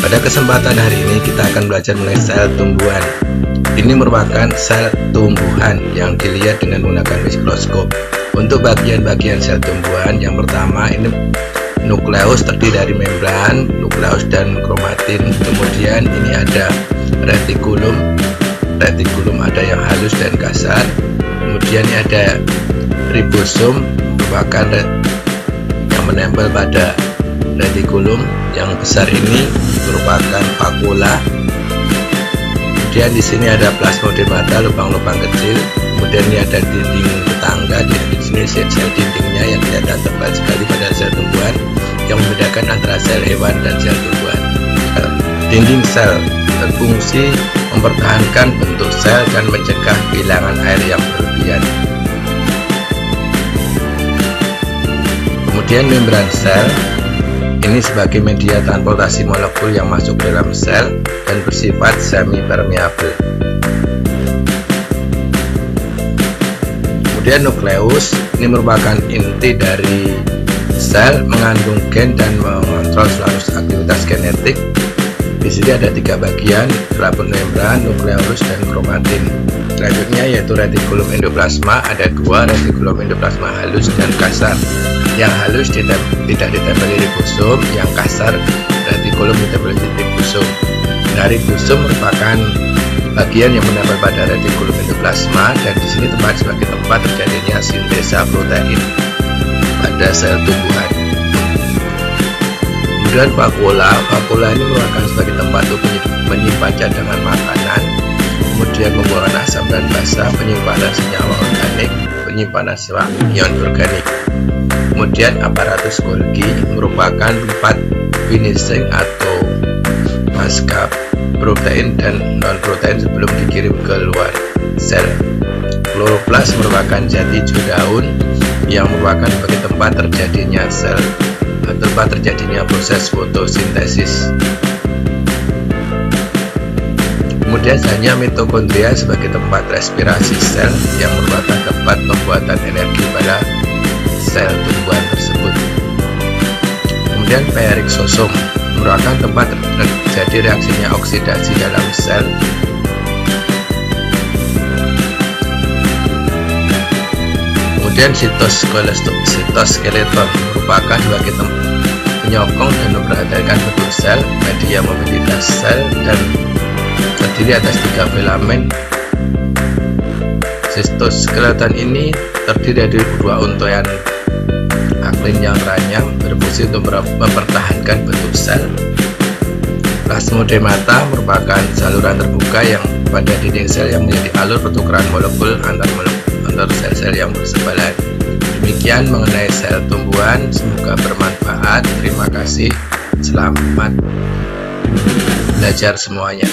Pada kesempatan hari ini kita akan belajar mengenai sel tumbuhan. Ini merupakan sel tumbuhan yang dilihat dengan menggunakan mikroskop. Untuk bagian-bagian sel tumbuhan, yang pertama ini nukleus terdiri dari membran, nukleus dan kromatin. Kemudian ini ada retikulum. Retikulum ada yang halus dan kasar. Kemudian ini ada ribosom, merupakan yang menempel pada retikulum. Yang besar ini merupakan vakuola. Kemudian di sini ada plasmodemata, lubang-lubang kecil. Kemudian ini ada dinding tetangga. Di sini sel dindingnya yang kelihatan tebal sekali pada sel tumbuhan, yang membedakan antara sel hewan dan sel tumbuhan. Dinding sel berfungsi mempertahankan bentuk sel dan mencegah kehilangan air yang berlebihan. Kemudian membran sel ini sebagai media transportasi molekul yang masuk dalam sel dan bersifat semi permeabel. Kemudian nukleus ini merupakan inti dari sel, mengandung gen dan mengontrol seluruh aktivitas genetik. Di sini ada 3 bagian, selaput membran, nukleus, dan kromatin. Selanjutnya yaitu retikulum endoplasma, ada 2, retikulum endoplasma halus dan kasar. Yang halus tidak ditempeli ribosom, yang kasar retikulum ditempeli ribosom. Nah, ribosom merupakan bagian yang menempel pada retikulum endoplasma, dan di sini sebagai tempat terjadinya sintesa protein pada sel tumbuhan. Kemudian vakuola ini merupakan sebagai tempat untuk menyimpan cadangan makanan, kemudian pembuangan asam dan basa, penyimpanan senyawa organik, penyimpanan ion organik. Kemudian aparatus Golgi merupakan tempat finishing atau pasca protein dan non protein sebelum dikirim ke luar sel. Kloroplas merupakan jati daun yang merupakan sebagai tempat terjadinya proses fotosintesis. Kemudian hanya mitokondria sebagai tempat respirasi sel yang merupakan tempat pembuatan energi pada sel tumbuhan tersebut. Kemudian periksosom merupakan tempat terjadi reaksinya oksidasi dalam sel. Kemudian sitoskeleton merupakan sebagai penyokong dan memperhatikan bentuk sel, media mobilitas sel, dan terdiri atas 3 filamen. Sitoskeleton ini terdiri dari 2 untuyan aklin yang ranyang, berfungsi untuk mempertahankan bentuk sel. Plasmodemata merupakan saluran terbuka yang pada dinding sel yang menjadi alur pertukaran molekul antar sel-sel yang bersebelahan. Demikian mengenai sel tumbuhan, semoga bermanfaat. Terima kasih, selamat belajar semuanya.